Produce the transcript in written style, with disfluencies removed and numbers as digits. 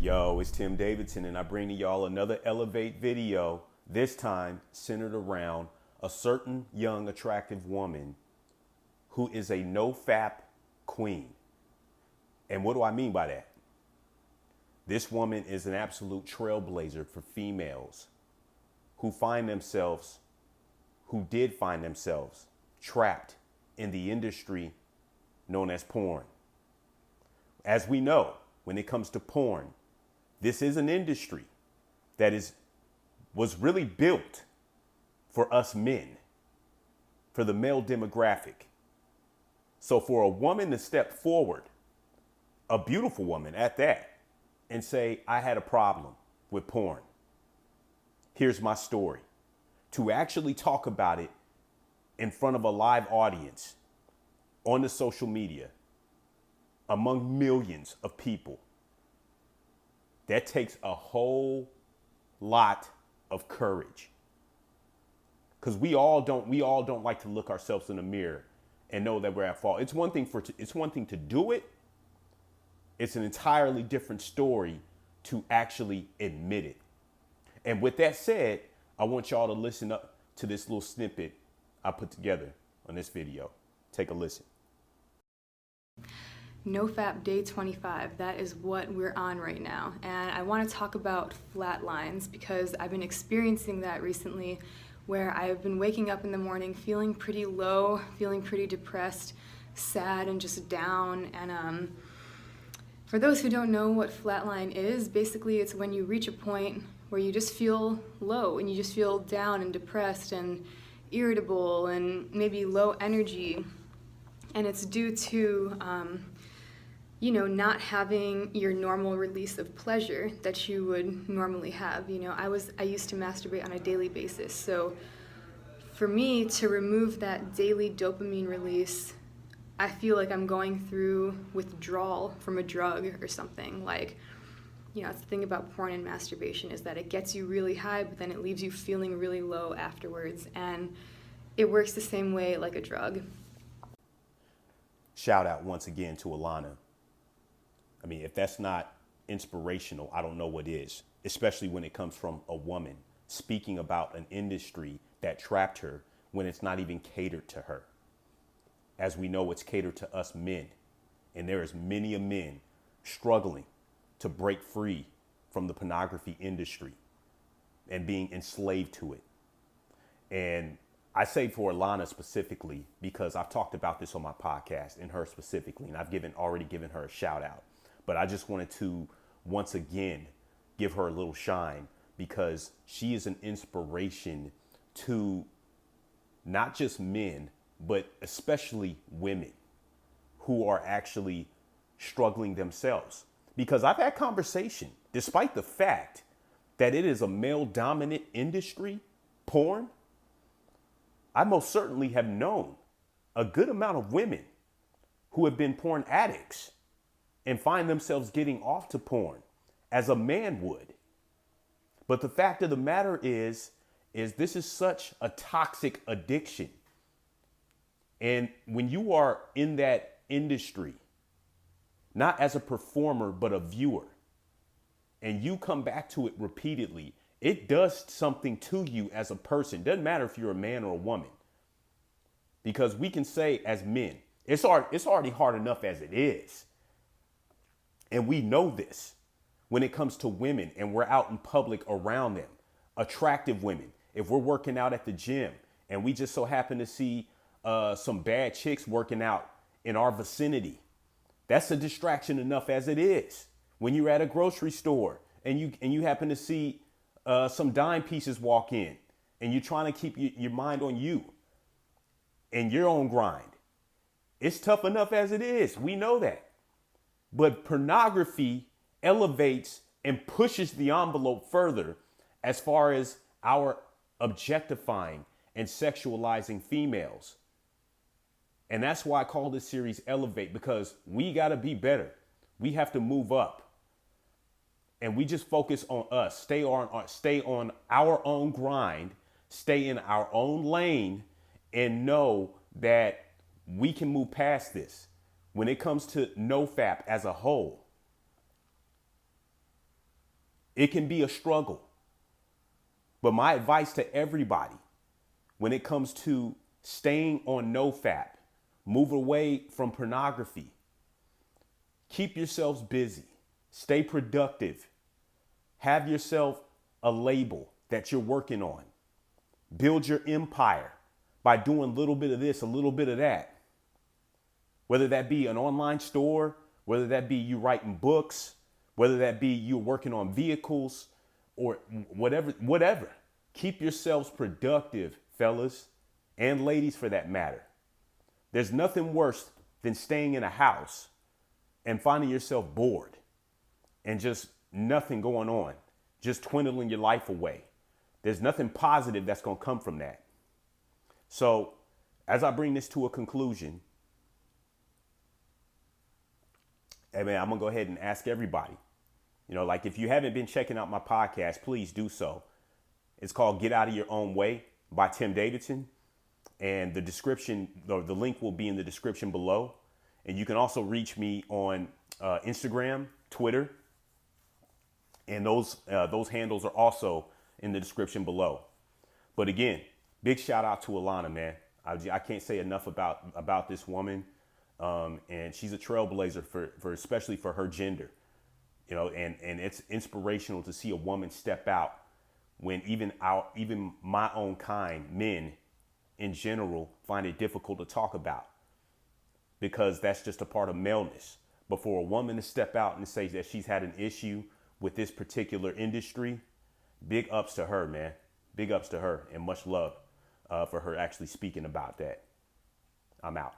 Yo, it's Tim Davidson, and I bring to y'all another Elevate video, this time centered around a certain young, attractive woman who is a Nofap queen. And what do I mean by that? This woman is an absolute trailblazer for females who did find themselves trapped in the industry known as porn. As we know, when it comes to porn, this is an industry that was really built for us men, for the male demographic. So for a woman to step forward, a beautiful woman at that, and say, I had a problem with porn. Here's my story. To actually talk about it in front of a live audience on the social media among millions of people, that takes a whole lot of courage. Because we all don't like to look ourselves in the mirror and know that we're at fault. It's one thing to do it. It's an entirely different story to actually admit it. And with that said, I want y'all to listen up to this little snippet I put together on this video. Take a listen. Nofap day 25, that is what we're on right now. And I want to talk about flat lines because I've been experiencing that recently, where I've been waking up in the morning feeling pretty low, feeling pretty depressed, sad, and just down. And for those who don't know what flatline is, basically it's when you reach a point where you just feel low and you just feel down and depressed and irritable and maybe low energy. And it's due to not having your normal release of pleasure that you would normally have. I used to masturbate on a daily basis. So for me to remove that daily dopamine release, I feel like I'm going through withdrawal from a drug or something. That's the thing about porn and masturbation, is that it gets you really high, but then it leaves you feeling really low afterwards. And it works the same way like a drug. Shout out once again to Alana. I mean, if that's not inspirational, I don't know what is, especially when it comes from a woman speaking about an industry that trapped her when it's not even catered to her. As we know, it's catered to us men, and there is many a men struggling to break free from the pornography industry and being enslaved to it. And I say for Alana specifically, because I've talked about this on my podcast and her specifically, and I've already given her a shout out. But I just wanted to once again give her a little shine, because she is an inspiration to not just men, but especially women who are actually struggling themselves. Because I've had conversation, despite the fact that it is a male dominant industry, porn, I most certainly have known a good amount of women who have been porn addicts and find themselves getting off to porn as a man would. But the fact of the matter is this is such a toxic addiction. And when you are in that industry, not as a performer, but a viewer, and you come back to it repeatedly, it does something to you as a person. Doesn't matter if you're a man or a woman. Because we can say as men, it's already hard enough as it is. And we know this when it comes to women and we're out in public around them, attractive women. If we're working out at the gym and we just so happen to see some bad chicks working out in our vicinity, that's a distraction enough as it is. When you're at a grocery store and you happen to see some dime pieces walk in and you're trying to keep your mind on you and your own grind, it's tough enough as it is. We know that. But pornography elevates and pushes the envelope further as far as our objectifying and sexualizing females. And that's why I call this series Elevate, because we got to be better. We have to move up. And we just focus on us, stay on our own grind, stay in our own lane, and know that we can move past this. When it comes to Nofap as a whole, It can be a struggle. But my advice to everybody when it comes to staying on Nofap, move away from pornography, keep yourselves busy, stay productive, have yourself a label that you're working on, build your empire by doing a little bit of this, a little bit of that. Whether that be an online store, whether that be you writing books, whether that be you working on vehicles or whatever. Keep yourselves productive, fellas and ladies for that matter. There's nothing worse than staying in a house and finding yourself bored and just nothing going on, just dwindling your life away. There's nothing positive that's going to come from that. So as I bring this to a conclusion, hey man, I'm going to go ahead and ask everybody, like if you haven't been checking out my podcast, please do so. It's called Get Out of Your Own Way by Tim Davidson. And the description, or the link will be in the description below. And you can also reach me on Instagram, Twitter, and those handles are also in the description below. But again, big shout out to Alana, man. I can't say enough about this woman, and she's a trailblazer for especially for her gender, and it's inspirational to see a woman step out when even my own kind, men in general, find it difficult to talk about because that's just a part of maleness. But for a woman to step out and say that she's had an issue with this particular industry, big ups to her, man. Big ups to her, and much love for her actually speaking about that. I'm out.